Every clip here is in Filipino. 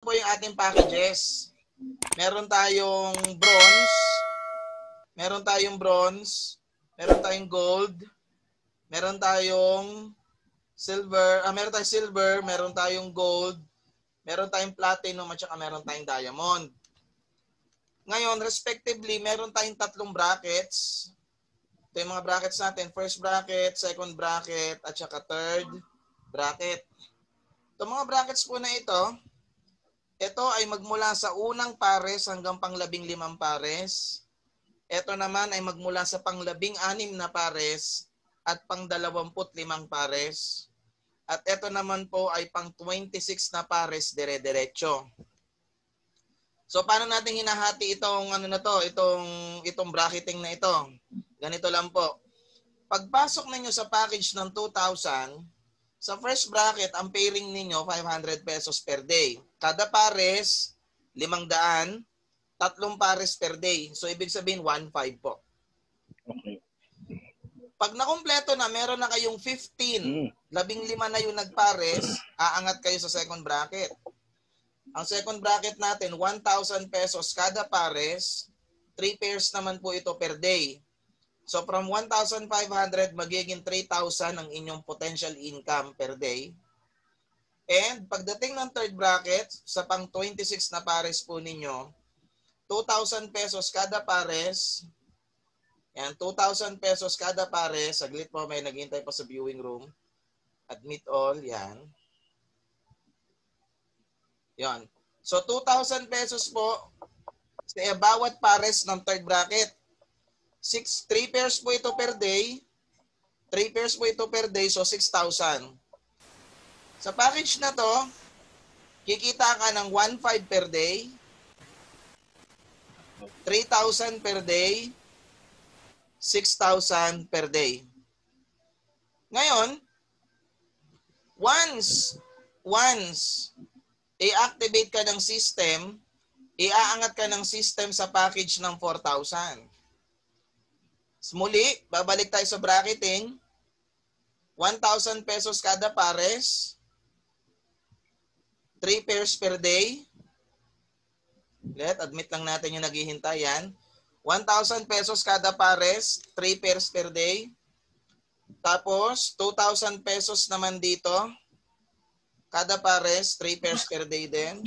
po yung ating packages. Meron tayong bronze, meron tayong bronze, meron tayong gold, meron tayong silver, meron tayong gold, meron tayong platinum at saka meron tayong diamond. Ngayon, respectively, meron tayong tatlong brackets. Ito yung mga brackets natin. First bracket, second bracket, at saka third bracket. Itong mga brackets po na ito ay magmula sa unang pares hanggang pang-15 pares. Ito naman ay magmula sa pang-16 na pares at pang-25 pares. At ito naman po ay pang-26 na pares dire-diretso. So paano natin hinahati itong itong bracketing na ito? Ganito lang po. Pagpasok ninyo sa package ng 2,000, sa first bracket, ang pairing ninyo 500 pesos per day. Kada pares 500, tatlong pares per day. So ibig sabihin 1,500 po. Okay. Pag nakumpleto na, meron na kayong 15, 15 na yung nagpares, aangat kayo sa second bracket. Ang second bracket natin, 1,000 pesos kada pares, 3 pairs naman po ito per day. So from 1,500 magiging 3,000 ang inyong potential income per day. And pagdating ng third bracket, sa pang 26 na pares po ninyo, 2,000 pesos kada pares. Yan, 2,000 pesos kada pares. Saglit po, may naghihintay pa sa viewing room. Admit all, yan. Yan. So 2,000 pesos po sa bawat pares ng third bracket. 3 pairs po ito per day. 3 pairs po ito per day, so 6,000. Sa package na to, kikita ka ng 1,500 per day, 3,000 per day, 6,000 per day. Ngayon, once i-activate ka ng system, iaangat ka ng system sa package ng 4,000. Muli, babalik tayo sa bracketing. 1,000 pesos kada pares. 3 pairs per day. Admit lang natin yung naghihintay yan. 1,000 pesos kada pares, 3 pairs per day. Tapos, 2,000 pesos naman dito. Kada pares, 3 pairs per day din.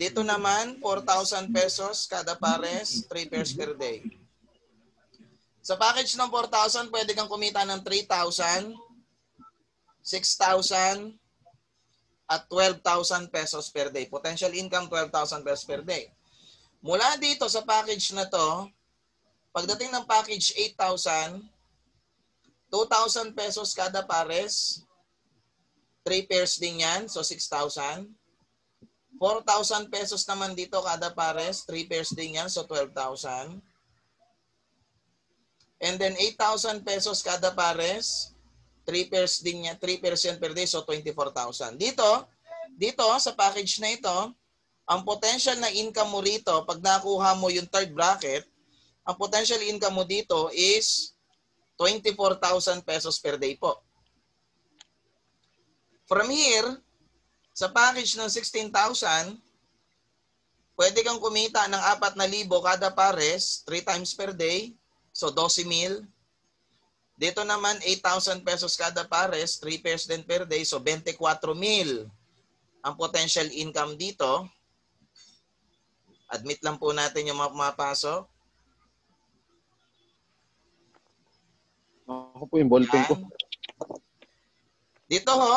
Dito naman, 4,000 pesos kada pares, 3 pairs per day. Sa package ng 4,000, pwede kang kumita ng 3,000, 6,000, at 12,000 pesos per day. Potential income, 12,000 pesos per day. Mula dito sa package na to, pagdating ng package 8,000, 2,000 pesos kada pares, 3 pairs din yan, so 6,000. 4,000 pesos naman dito kada pares, 3 pairs din yan, so 12,000. And then 8,000 pesos kada pares, 3 pairs din yan, 3 pairs yan per day, so 24,000. Dito sa package na ito, ang potential na income mo rito, pag nakuha mo yung third bracket, ang potential income mo dito is 24,000 pesos per day po. From here, sa package ng 16,000, pwede kang kumita ng 4,000 kada pares, 3 times per day, so 12,000. Dito naman, 8,000 pesos kada pares, 3 pairs din per day, so 24,000 ang potential income dito. Admit lang po natin yung mga pumapasok. Ako po yung ballpen ko. Dito ho,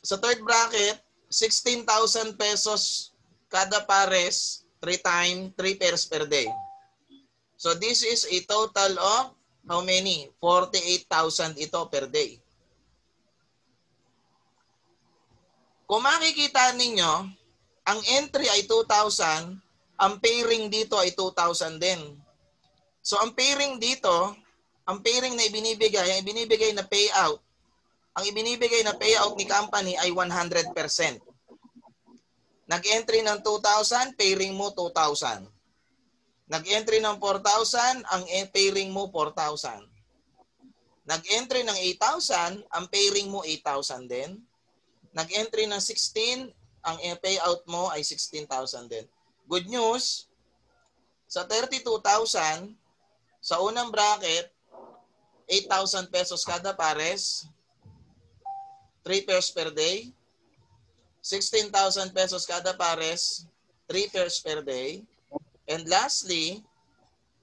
sa third bracket, 16,000 pesos kada pares, 3 pairs per day. So this is a total of how many? 48,000 ito per day. Kung makikita ninyo, ang entry ay 2,000, ang pairing dito ay 2,000 din. So ang pairing dito, ang pairing na ibinibigay na payout, ang ibinibigay na payout ni company ay 100%. Nag-entry ng 2,000, pairing mo 2,000. Nag-entry ng 4,000, ang pairing mo 4,000. Nag-entry ng 8,000, ang pairing mo 8,000 din. Nag-entry ng 16, ang payout mo ay 16,000 din. Good news, sa 32,000, sa unang bracket, 8,000 pesos kada pares, 3 pairs per day. 16,000 pesos kada pares, 3 pairs per day. And lastly,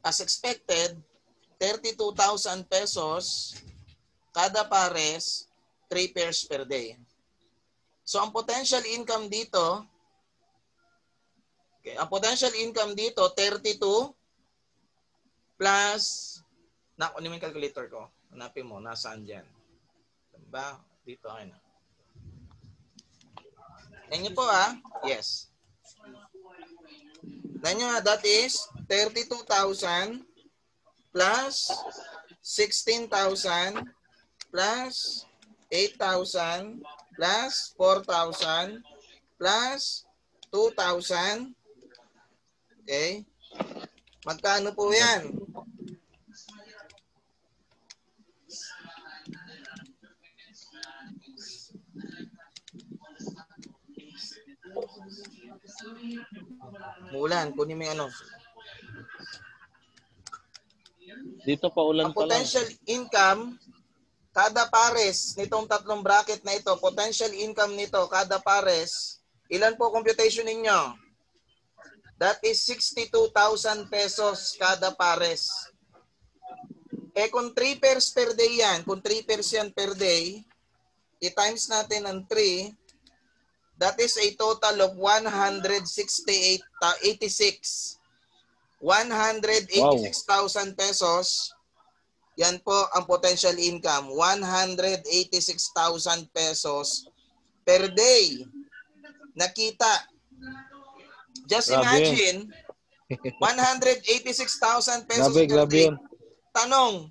as expected, 32,000 pesos kada pares, 3 pairs per day. So ang potential income dito, okay, ang potential income dito 32 plus ano yung calculator ko? Hanapin mo, nasaan diyan? Diba? Dito akin. Yan po Yes. That is 32,000 plus 16,000 plus 8,000 plus 4,000 plus 2,000. Okay? Magkano po yan? Mulan, kunin mo yung ano. Dito pa ulan Ang pa lang. potential income, kada pares nitong tatlong bracket na ito, potential income nito, kada pares, ilan po computation ninyo? That is 62,000 pesos kada pares. Kung 3 pairs per day yan, kung 3 pairs yan per day, i-times natin ng 3, that is a total of 186,000 pesos. Yan po ang potential income. 186,000 pesos per day. Nakita. Just imagine, 186,000 pesos per day. Tanong,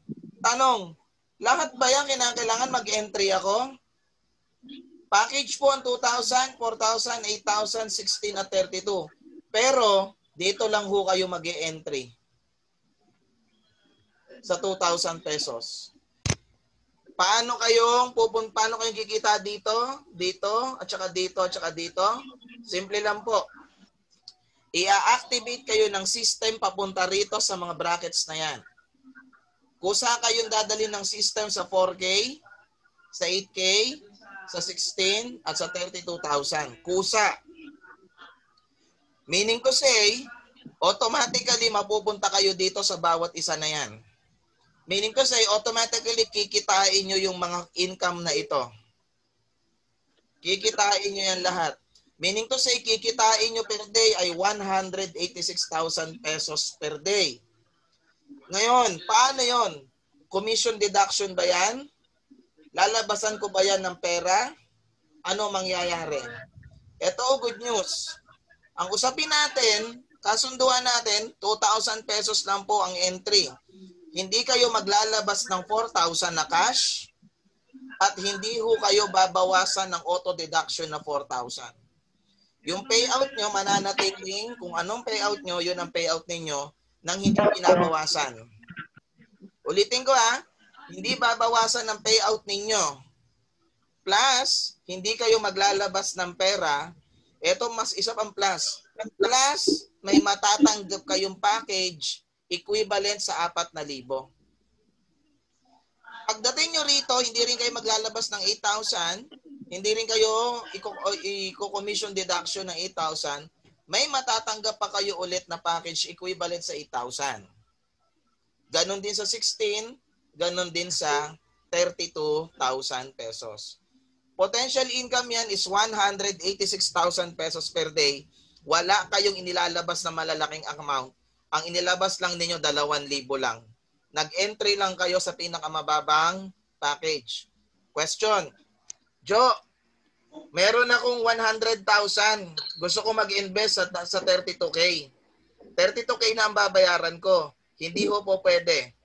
lahat ba yan kinakailangan mag-entry ako? Package po ang 2,000, 4,000, 8,000, 16 at 32. Pero dito lang ho kayo mag-e-entry sa 2,000 pesos. Paano kayong kikita dito, at saka dito, at saka dito? Simple lang po. I-activate kayo ng system papunta rito sa mga brackets na yan. Kusa kayong dadalhin ng system sa 4K, sa 8K, sa 16 at sa 32,000. Kusa. Meaning to say, automatically mapupunta kayo dito sa bawat isa na yan. Meaning to say, automatically kikitain nyo yung mga income na ito. Kikitain nyo yan lahat. Meaning to say, kikitain nyo per day ay 186,000 pesos per day. Ngayon, paano yon? Commission deduction ba yan? Lalabasan ko ba yan ng pera? Ano mangyayari? Ito, good news. Ang usapin natin, kasunduan natin, 2,000 pesos lang po ang entry. Hindi kayo maglalabas ng 4,000 na cash at hindi ho kayo babawasan ng auto deduction na 4,000. Yung payout nyo, mananatiling kung anong payout nyo, yun ang payout ninyo nang hindi pinabawasan. Ulitin ko hindi babawasan ng payout ninyo. Plus, hindi kayo maglalabas ng pera. Ito mas isa pang plus. Plus, may matatanggap kayong package equivalent sa 4,000. Pagdating nyo rito, hindi rin kayo maglalabas ng 8,000. Hindi rin kayo i-commission deduction ng 8,000. May matatanggap pa kayo ulit na package equivalent sa 8,000. Ganon din sa 16, ganon din sa 32,000 pesos. Potential income yan is 186,000 pesos per day. Wala kayong inilalabas na malalaking amount. Ang inilabas lang ninyo 2,000 lang. Nag-entry lang kayo sa pinakamababang package. Question. Joe, meron akong 100,000. Gusto ko mag-invest sa 32K. 32K na ang babayaran ko. Hindi ho po pwede.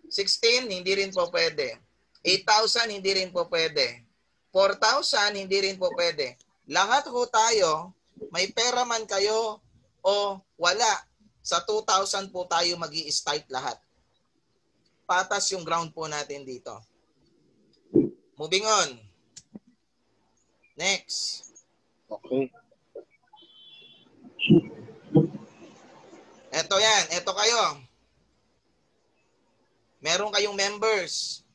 16, hindi rin po pwede. 8,000, hindi rin po pwede. 4,000, hindi rin po pwede. Lahat ho tayo, may pera man kayo o wala. Sa 2,000 po tayo mag-i-start lahat. Patas yung ground po natin dito. Moving on. Next. Okay. Eto yan. Eto kayo. Meron kayong members.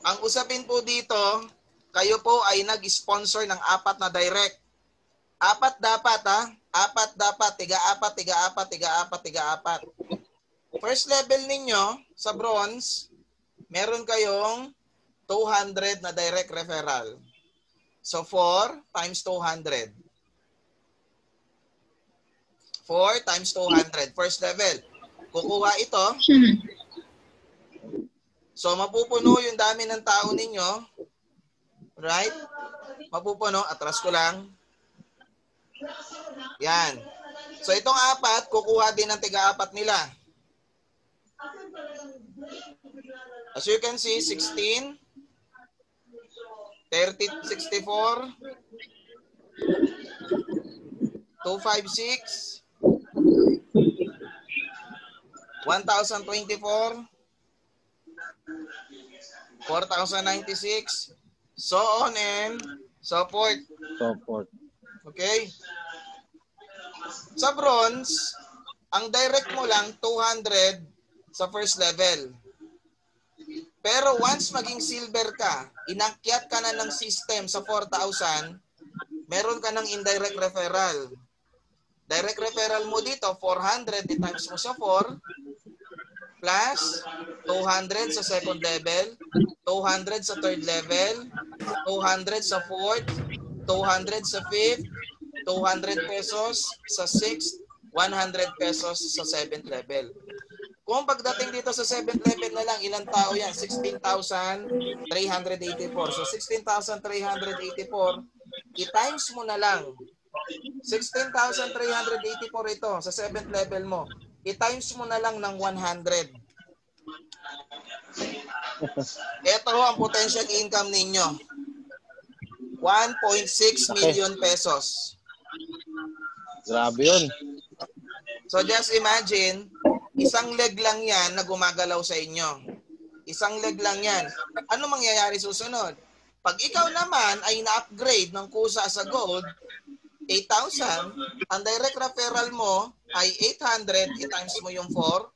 Ang usapin po dito, kayo po ay nag-sponsor ng 4 na direct. 4 dapat ha. 4 dapat. 3-4, 3-4, 3-4, 3-4. First level ninyo sa bronze, meron kayong 200 na direct referral. So 4 times 200. 4 times 200. First level. Kukuha ito. So mapupuno yung dami ng tao ninyo. Right? Mapupuno. Atras ko lang. Yan. So itong 4, kukuha din ng tiga-4 nila. As you can see, 16, 30, 64, 256, 1,024, 4,096, so on and so forth. Okay? Sa bronze, ang direct mo lang 200 sa first level. Pero once maging silver ka, inakyat ka na ng system sa 4,000, meron ka ng indirect referral. Direct referral mo dito, 400 times mo sa 4, plus 200 sa second level, 200 sa third level, 200 sa fourth, 200 sa fifth, 200 pesos sa sixth, 100 pesos sa seventh level. Kung pagdating dito sa 7th level na lang, ilang tao yan? 16,384. So 16,384, i-times mo na lang. 16,384 ito sa 7th level mo. I-times mo na lang ng 100. Ito ang potential income ninyo. 1.6 million pesos. Grabe yun. So just imagine, isang leg lang yan na gumagalaw sa inyo. Isang leg lang yan. Ano mangyayari susunod? Pag ikaw naman ay na-upgrade ng kusa sa gold, 8,000, ang direct referral mo ay 800, i-times mo yung 4,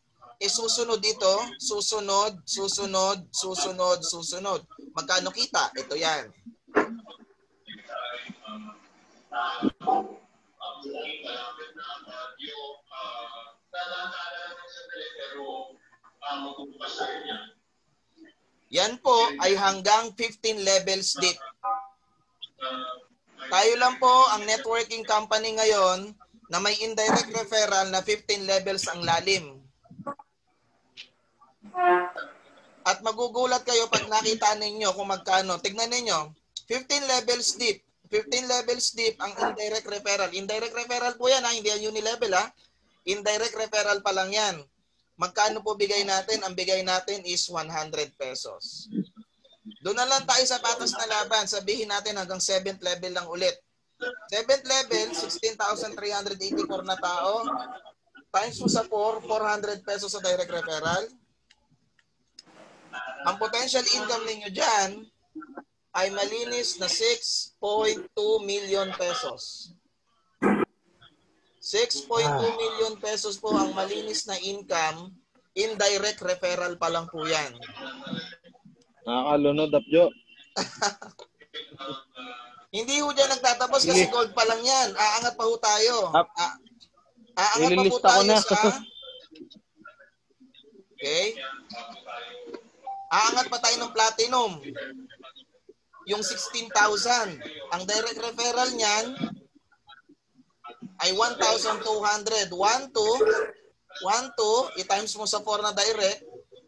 susunod ito, susunod, susunod, susunod, susunod. Magkano kita? Ito yan. Yan po ay hanggang 15 levels deep. Tayo lang po ang networking company ngayon na may indirect referral na 15 levels ang lalim. At magugulat kayo pag nakita ninyo kung magkano. Tignan ninyo, 15 levels deep. 15 levels deep ang indirect referral. Indirect referral po yan, hindi yan unilevel ha. Indirect referral pa lang yan. Magkano po bigay natin? Ang bigay natin is 100 pesos. Doon na lang tayo sa patas na laban. Sabihin natin hanggang 7th level lang ulit. 7th level, 16,384 na tao. Times mo sa 4, 400 pesos sa direct referral. Ang potential income ninyo dyan ay malinis na 6.2 million pesos. 6.2 million pesos po ang malinis na income. Indirect referral pa lang po yan. Nakakalunod, Apjo. Hindi ho dyan nagtatapos kasi gold pa lang yan. Aangat pa ho tayo. Aangat pa po tayo sa... Okay? Aangat pa tayo ng platinum. Yung 16,000. Ang direct referral niyan ay 1,200. 1, 2, i-times mo sa 4 na direct.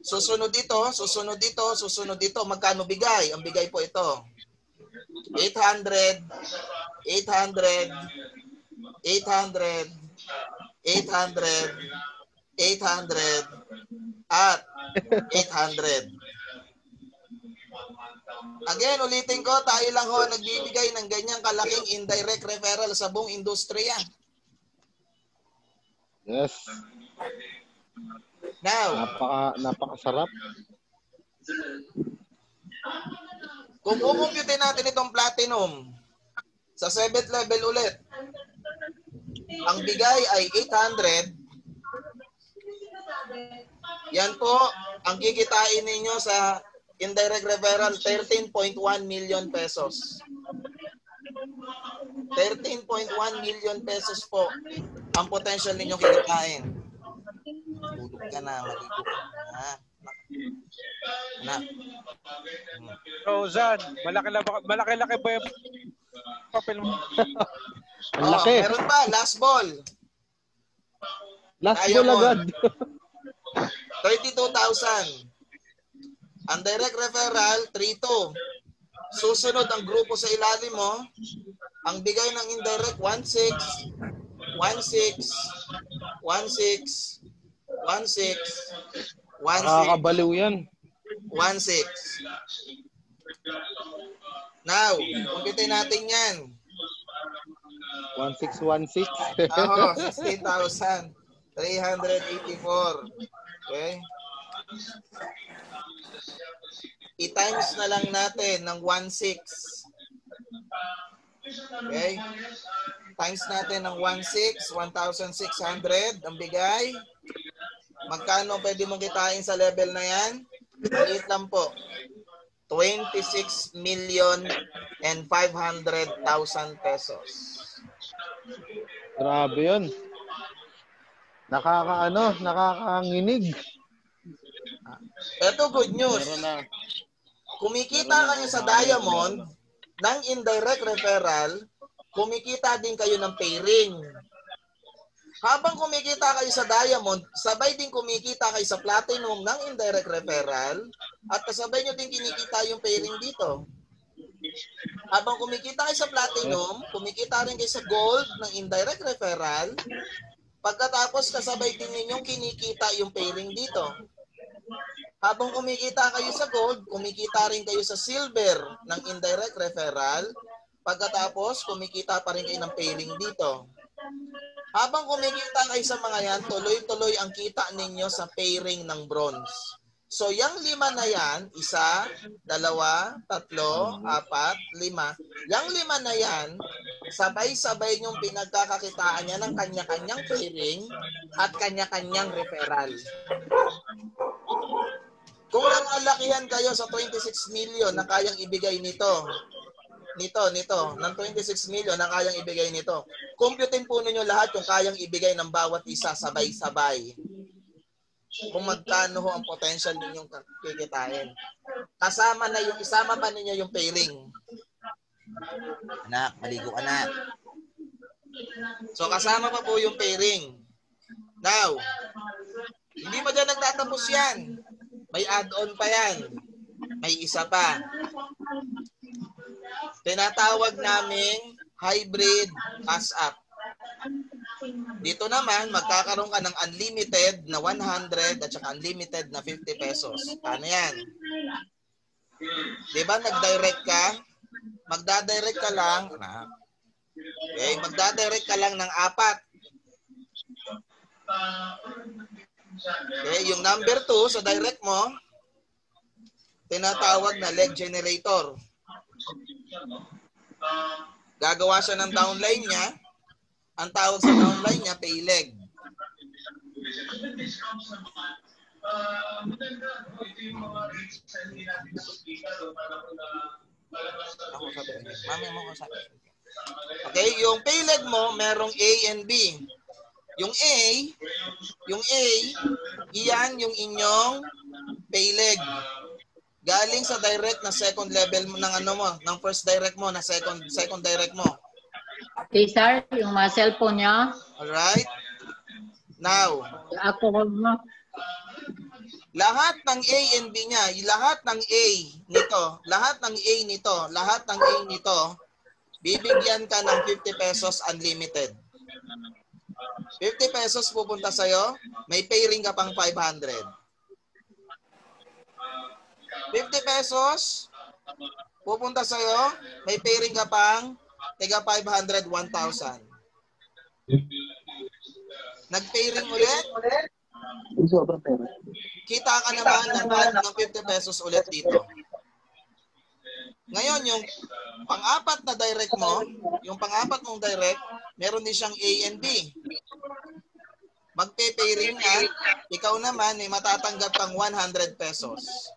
Susunod dito, susunod dito, susunod dito. Magkano bigay? Ang bigay po ito. 800, 800, 800, 800, 800, at 800. Again, ulitin ko, tayo lang ho nagbibigay ng ganyang kalaking indirect referral sa buong industriya. Yes. Now, napakasarap. Kung kukumpute natin itong platinum, Sa 7th level ulit, ang bigay ay 800. Yan po, ang kikitain ninyo sa indirect referral, 13.1 million pesos. 13.1 million pesos po ang potential ninyong kikitain. Tulog ka na, maligo ka na. Anak. Rosan, malaki-laki ba yung papel mo? Ang laki. Meron pa, last ball. Last ball agad. 32,000. Ang direct referral, 3-2. Susunod ang grupo sa ilalim mo. Ang bigay ng indirect, 1-6, 1-6, 1-6, 1-6, 1-6. Nakakabaliw yan. 1-6. Now, kumpitin natin yan. 1616. Oo, 16,384. Okay? I-times na lang natin ng 1-6. Okay? Times natin ng 1-6, 1,600 ang bigay. Magkano pwede mong kitain sa level na yan? Maliit lang po. 26,500,000 pesos. Grabe yun. Nakakanginig. Ito good news. Meron na. Kumikita kayo sa Diamond ng indirect referral, kumikita din kayo ng pairing. Habang kumikita kayo sa Diamond, sabay din kumikita kayo sa Platinum ng indirect referral at kasabay nyo din kinikita yung pairing dito. Habang kumikita kayo sa Platinum, kumikita rin kayo sa Gold ng indirect referral. Pagkatapos kasabay din ninyong kinikita yung pairing dito. Habang kumikita kayo sa Gold, kumikita rin kayo sa Silver ng indirect referral. Pagkatapos, kumikita pa rin kayo ng pairing dito. Habang kumikita kayo sa mga yan, tuloy-tuloy ang kita ninyo sa pairing ng bronze. So, yung 5 na yan, 1, 2, 3, 4, 5. Yung 5 na yan, sabay-sabay nyong pinagkakakitaan niya ng kanya-kanyang pairing at kanya-kanyang referral. Kung nangalakihan kayo sa 26 million na kayang ibigay nito, ng 26 million na kayang ibigay nito, computein po ninyo lahat yung kayang ibigay ng bawat isa sabay-sabay. Kung magkano ho ang potential ninyong kikitain. Isama pa ninyo yung pairing. Anak, maligo ka na. So kasama pa po yung pairing. Now, hindi mo dyan nagtatapos yan. May add-on pa yan. May isa pa. Tinatawag naming hybrid cash-up. Dito naman, magkakaroon ka ng unlimited na 100 at saka unlimited na 50 pesos. Paano yan? Diba nag-direct ka? Magdadirect ka lang. Okay, magdadirect ka lang ng 4. Okay, yung number 2 sa direct mo, tinatawag na leg generator. Gagawa siya ng downline niya. Ang tawag sa downline niya, pay leg. Okay, yung pay leg mo, merong A and B. Yung A, iyan yung inyong pay leg. Galing sa direct na second level mo ng ng first direct mo na second direct mo. Okay, sir, yung mga cellphone niya. Alright? Now, Ako mo. lahat ng A and B niya, lahat ng A nito, bibigyan ka ng 50 pesos unlimited. 50 pesos pupunta sa'yo, may pairing ka pang 500. 50 pesos, pupunta sa'yo, may pairing ka pang tiga 500, 1,000. Nag-pairing ulit, kita ka naman ng 50 pesos ulit dito. Ngayon, yung pang-apat na direct mo, yung pang-apat mong direct, meron din siyang A and B. Magpe-pairing yan. Ikaw naman, matatanggap kang 100 pesos.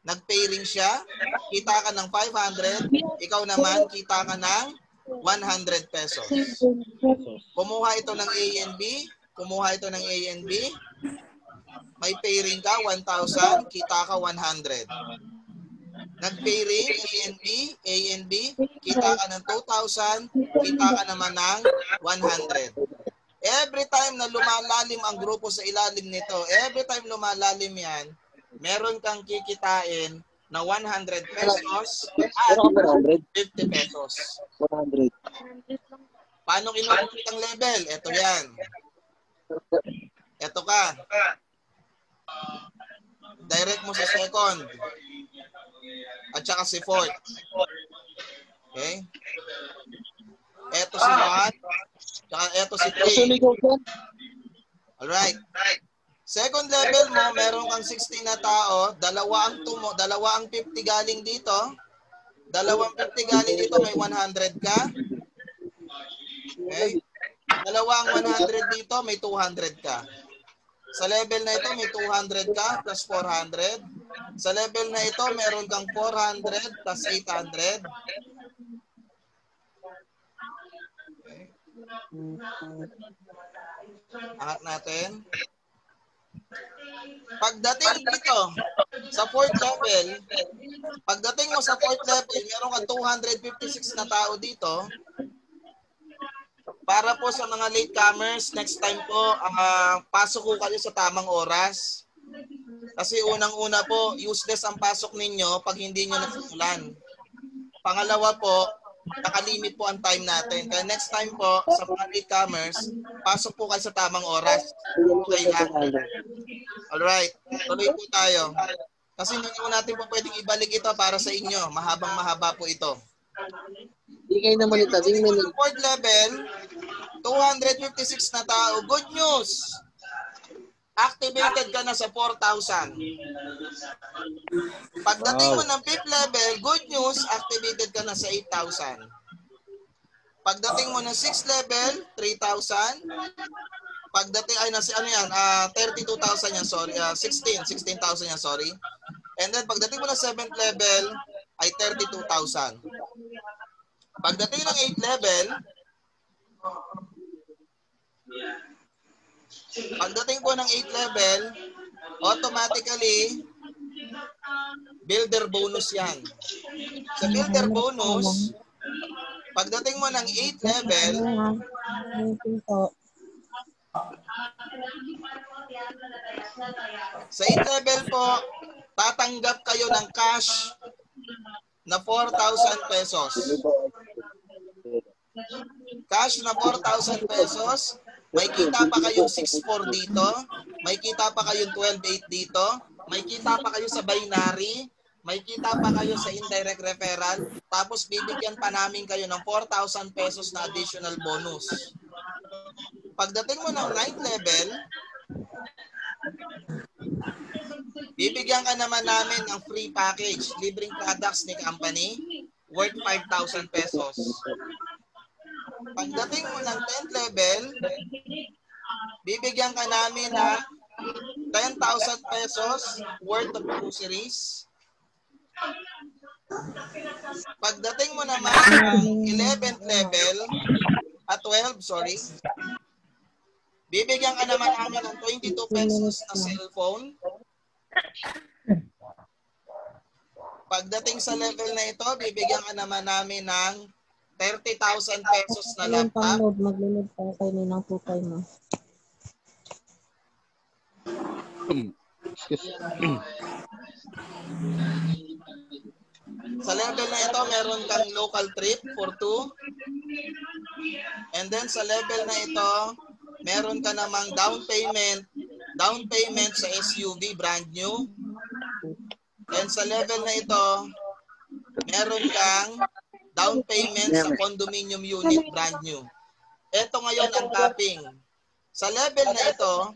Nag-pairing siya, kita ka ng 500, ikaw naman, kita ka ng 100 pesos. Kumuha ito ng A and B, kumuha ito ng A and B, may pairing ka, 1,000, kita ka 100. Nag-pairing, A and B, kita ka ng 2,000, kita ka naman ng 100. Every time na lumalalim ang grupo sa ilalim nito, every time lumalalim yan, meron kang kikitain na 100 pesos at 50 pesos. 100. Paano kinukulit ang level? Ito yan. Ito ka. Direct mo sa second. At saka si fourth. Okay? Ito si 1. Saka ito si 3. Alright. Second level mo, meron kang 16 na tao, dalawa ang 50 galing dito. Dalawang 50 galing dito, may 100 ka. Okay? Dalawa ang 100 dito, may 200 ka. Sa level na ito, may 200 ka plus 400. Sa level na ito, meron kang 400 plus 800. Okay. Angat natin. Pagdating dito sa fourth level, pagdating mo sa fourth level, meron kang 256 na tao dito. Para po sa mga latecomers, next time po, pasok ko kayo sa tamang oras. Kasi unang-una po, useless ang pasok ninyo pag hindi nyo nasimulan. Pangalawa po, nakalimit po ang time natin. Kaya next time po, sa mga latecomers, pasok po kayo sa tamang oras. Okay lang. Alright, tuloy po tayo. Kasi hindi po natin po pwedeng ibalik ito para sa inyo. Mahabang-mahaba po ito. Hindi kayo naman ito. Sa fourth level, 256 na tao. Good news! Activated ka na sa 4,000. Pagdating mo ng fifth level, good news, activated ka na sa 8,000. Pagdating mo ng 6th level, 3,000. Pagdating, 32,000 yan, sorry. 16,000 yan, sorry. And then, pagdating mo ng 7th level, ay 32,000. Pagdating ng 8th level, pagdating po ng 8th level, automatically, builder bonus yan. Sa builder bonus, pagdating mo ng 8th level, sa 8th level po, tatanggap kayo ng cash na 4,000 pesos. Cash na 4,000 pesos. May kita pa kayong 6-4 dito. May kita pa kayong 12-8 dito. May kita pa kayo sa binary. May kita pa kayo sa indirect referral. Tapos bibigyan pa namin kayo ng 4,000 pesos na additional bonus. Pagdating mo ng 9th level, bibigyan ka naman namin ng free package, libreng products ni company, worth 5,000 pesos. Pagdating mo ng 10th level, bibigyan ka namin ng 10,000 pesos worth of groceries. Pagdating mo naman ng 11th level, 12, sorry, bibigyan ka naman namin ng 22 pesos na cellphone. Pagdating sa level na ito, bibigyan ka naman namin ng 30,000 pesos na laptop. Maglulod pa kayo ng tutay mo. Sa level na ito, meron kang local trip for 2. And then sa level na ito, meron ka namang down payment sa SUV, brand new. And sa level na ito, meron kang down payment sa condominium unit, brand new. Ito ngayon ang topping. Sa level na ito,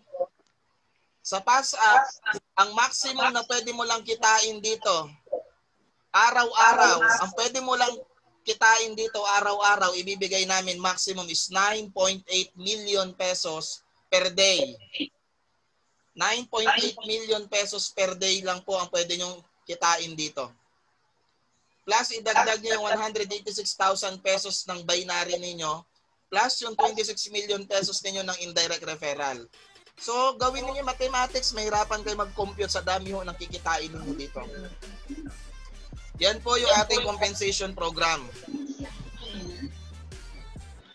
sa pass up, ang maximum na pwede mo lang kitain dito Araw-araw, ang pwede mo lang kitain dito araw-araw, ibibigay namin maximum is 9.8 million pesos per day. 9.8 million pesos per day lang po ang pwede nyong kitain dito. Plus, idagdag nyo yung 186,000 pesos ng binary ninyo, plus yung 26 million pesos ninyo ng indirect referral. So, gawin niyo mathematics, mahirapan kayo mag-compute sa dami ho ng kikitain niyo dito. Yan po yung ating compensation program.